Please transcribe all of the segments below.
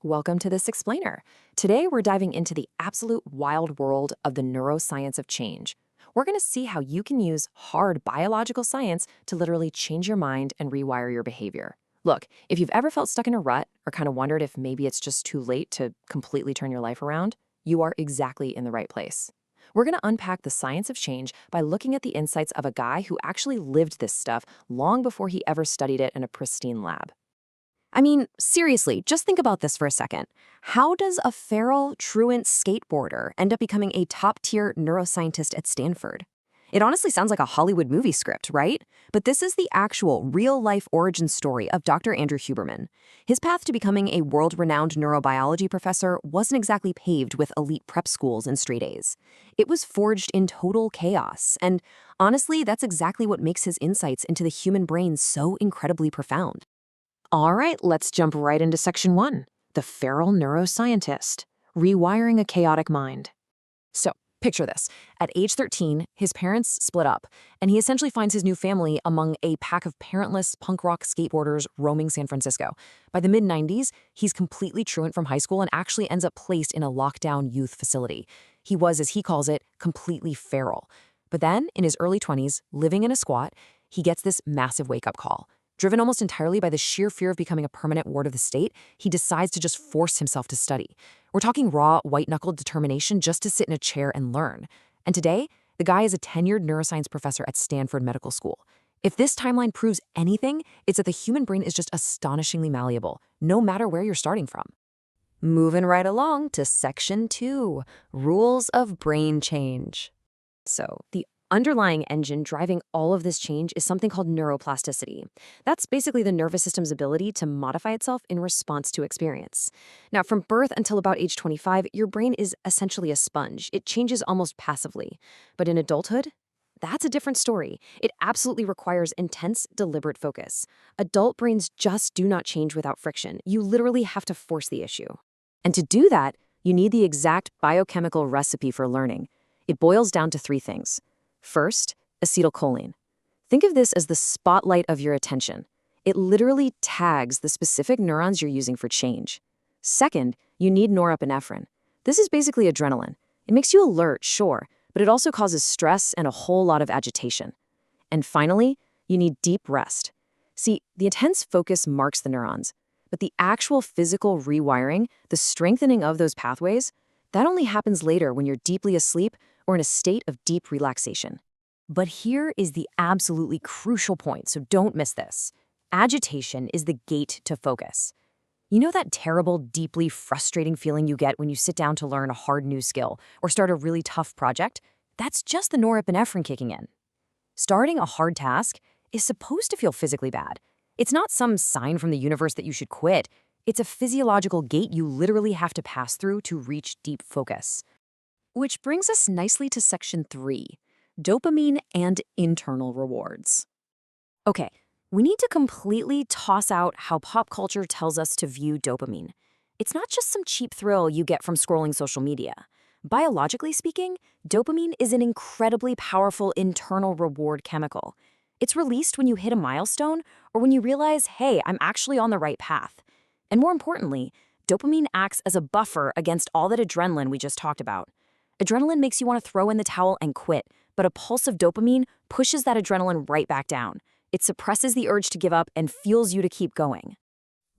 Welcome to this explainer. Today, we're diving into the absolute wild world of the neuroscience of change. We're going to see how you can use hard biological science to literally change your mind and rewire your behavior. Look, if you've ever felt stuck in a rut or kind of wondered if maybe it's just too late to completely turn your life around, you are exactly in the right place. We're going to unpack the science of change by looking at the insights of a guy who actually lived this stuff long before he ever studied it in a pristine lab. I mean, seriously, just think about this for a second. How does a feral, truant skateboarder end up becoming a top-tier neuroscientist at Stanford? It honestly sounds like a Hollywood movie script, right? But this is the actual, real-life origin story of Dr. Andrew Huberman. His path to becoming a world-renowned neurobiology professor wasn't exactly paved with elite prep schools and straight A's. It was forged in total chaos, and honestly, that's exactly what makes his insights into the human brain so incredibly profound. All right, let's jump right into section 1, the feral neuroscientist, rewiring a chaotic mind. So, picture this. At age 13, his parents split up, and he essentially finds his new family among a pack of parentless punk rock skateboarders roaming San Francisco. By the mid-90s, he's completely truant from high school and actually ends up placed in a lockdown youth facility. He was, as he calls it, completely feral. But then, in his early 20s, living in a squat, he gets this massive wake-up call. Driven almost entirely by the sheer fear of becoming a permanent ward of the state, he decides to just force himself to study. We're talking raw, white-knuckled determination just to sit in a chair and learn. And today, the guy is a tenured neuroscience professor at Stanford Medical School. If this timeline proves anything, it's that the human brain is just astonishingly malleable, no matter where you're starting from. Moving right along to section 2, rules of brain change. So, the underlying engine driving all of this change is something called neuroplasticity. That's basically the nervous system's ability to modify itself in response to experience. Now, from birth until about age 25, your brain is essentially a sponge. It changes almost passively. But in adulthood, that's a different story. It absolutely requires intense, deliberate focus. Adult brains just do not change without friction. You literally have to force the issue. And to do that, you need the exact biochemical recipe for learning. It boils down to 3 things. First, acetylcholine. Think of this as the spotlight of your attention. It literally tags the specific neurons you're using for change. Second, you need norepinephrine. This is basically adrenaline. It makes you alert, sure, but it also causes stress and a whole lot of agitation. And finally, you need deep rest. See, the intense focus marks the neurons, but the actual physical rewiring, the strengthening of those pathways, that only happens later when you're deeply asleep or in a state of deep relaxation. But here is the absolutely crucial point, so don't miss this. Agitation is the gate to focus. You know that terrible, deeply frustrating feeling you get when you sit down to learn a hard new skill or start a really tough project? That's just the norepinephrine kicking in. Starting a hard task is supposed to feel physically bad. It's not some sign from the universe that you should quit. It's a physiological gate you literally have to pass through to reach deep focus. Which brings us nicely to section 3, dopamine and internal rewards. Okay, we need to completely toss out how pop culture tells us to view dopamine. It's not just some cheap thrill you get from scrolling social media. Biologically speaking, dopamine is an incredibly powerful internal reward chemical. It's released when you hit a milestone or when you realize, hey, I'm actually on the right path. And more importantly, dopamine acts as a buffer against all that adrenaline we just talked about. Adrenaline makes you want to throw in the towel and quit, but a pulse of dopamine pushes that adrenaline right back down. It suppresses the urge to give up and fuels you to keep going.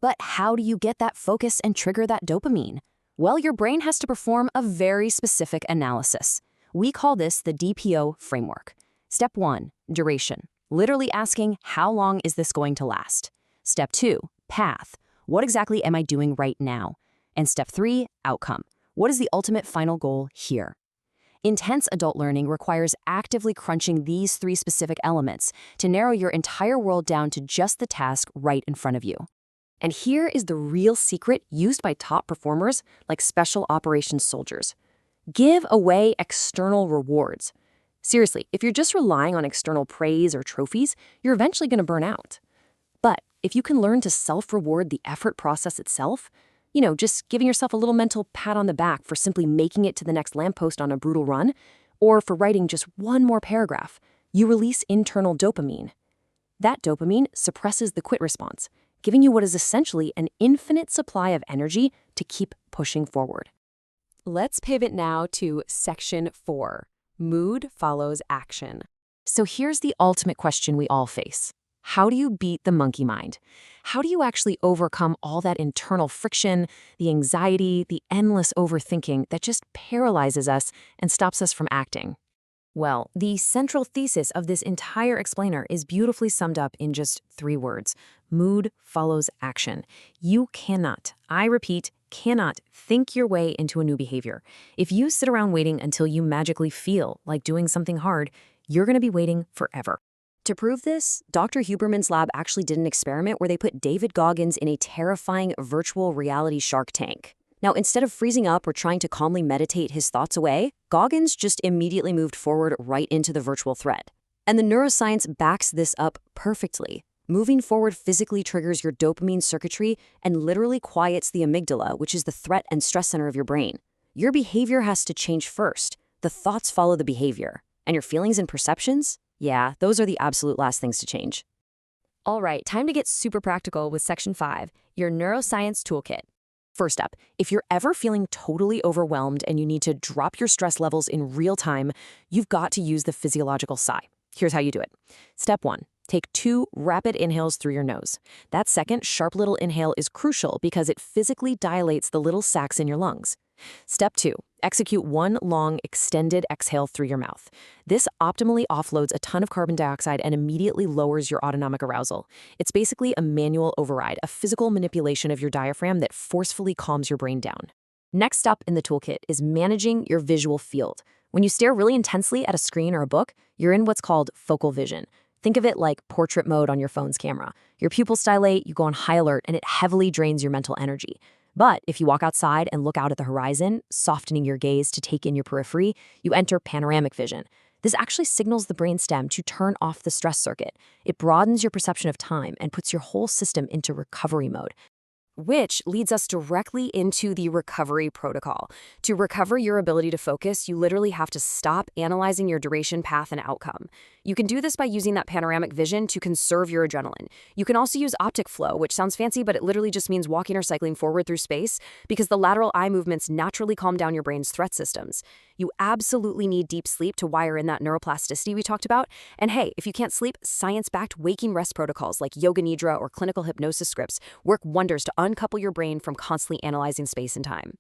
But how do you get that focus and trigger that dopamine? Well, your brain has to perform a very specific analysis. We call this the DPO framework. Step 1, duration. Literally asking, how long is this going to last? Step 2, path. What exactly am I doing right now? And step 3, outcome. What is the ultimate final goal here? Intense adult learning requires actively crunching these 3 specific elements to narrow your entire world down to just the task right in front of you. And here is the real secret used by top performers like special operations soldiers. Give away external rewards. Seriously, if you're just relying on external praise or trophies, you're eventually going to burn out. But if you can learn to self-reward the effort process itself, just giving yourself a little mental pat on the back for simply making it to the next lamppost on a brutal run, or for writing just one more paragraph, you release internal dopamine. That dopamine suppresses the quit response. giving you what is essentially an infinite supply of energy to keep pushing forward. Let's pivot now to Section 4, Mood Follows Action. So here's the ultimate question we all face. How do you beat the monkey mind? How do you actually overcome all that internal friction, the anxiety, the endless overthinking that just paralyzes us and stops us from acting? Well, the central thesis of this entire explainer is beautifully summed up in just 3 words. Mood follows action. You cannot, I repeat, cannot think your way into a new behavior. If you sit around waiting until you magically feel like doing something hard, you're going to be waiting forever. To prove this, Dr. Huberman's lab actually did an experiment where they put David Goggins in a terrifying virtual reality shark tank. Now, instead of freezing up or trying to calmly meditate his thoughts away, Goggins just immediately moved forward right into the virtual threat. And the neuroscience backs this up perfectly. Moving forward physically triggers your dopamine circuitry and literally quiets the amygdala, which is the threat and stress center of your brain. Your behavior has to change first. The thoughts follow the behavior. And your feelings and perceptions? Yeah, those are the absolute last things to change. All right, time to get super practical with Section 5, your neuroscience toolkit. First up, if you're ever feeling totally overwhelmed and you need to drop your stress levels in real time, you've got to use the physiological sigh. Here's how you do it. Step 1, take 2 rapid inhales through your nose. That second sharp little inhale is crucial because it physically dilates the little sacs in your lungs. Step 2, execute 1 long, extended exhale through your mouth. This optimally offloads a ton of carbon dioxide and immediately lowers your autonomic arousal. It's basically a manual override, a physical manipulation of your diaphragm that forcefully calms your brain down. Next up in the toolkit is managing your visual field. When you stare really intensely at a screen or a book, you're in what's called focal vision. Think of it like portrait mode on your phone's camera. Your pupils dilate, you go on high alert, and it heavily drains your mental energy. But if you walk outside and look out at the horizon, softening your gaze to take in your periphery, you enter panoramic vision. This actually signals the brainstem to turn off the stress circuit. It broadens your perception of time and puts your whole system into recovery mode. Which leads us directly into the recovery protocol. To recover your ability to focus, you literally have to stop analyzing your duration, path, and outcome. You can do this by using that panoramic vision to conserve your adrenaline. You can also use optic flow, which sounds fancy, but it literally just means walking or cycling forward through space because the lateral eye movements naturally calm down your brain's threat systems. You absolutely need deep sleep to wire in that neuroplasticity we talked about. And hey, if you can't sleep, science-backed waking rest protocols like yoga nidra or clinical hypnosis scripts work wonders to uncouple your brain from constantly analyzing space and time.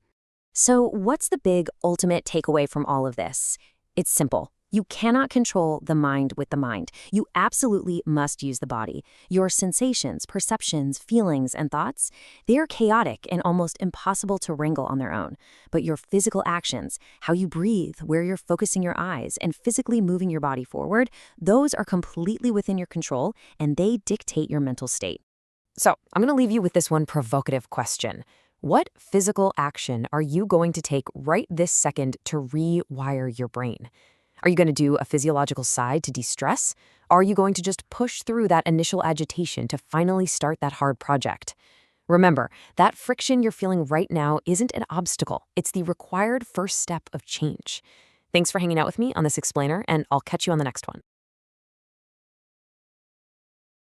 So what's the big ultimate takeaway from all of this? It's simple. You cannot control the mind with the mind. You absolutely must use the body. Your sensations, perceptions, feelings, and thoughts, they're chaotic and almost impossible to wrangle on their own. But your physical actions, how you breathe, where you're focusing your eyes, and physically moving your body forward, those are completely within your control, and they dictate your mental state. So I'm going to leave you with this one provocative question. What physical action are you going to take right this second to rewire your brain? Are you going to do a physiological sigh to de-stress? Or are you going to just push through that initial agitation to finally start that hard project? Remember, that friction you're feeling right now isn't an obstacle. It's the required first step of change. Thanks for hanging out with me on this explainer, and I'll catch you on the next one.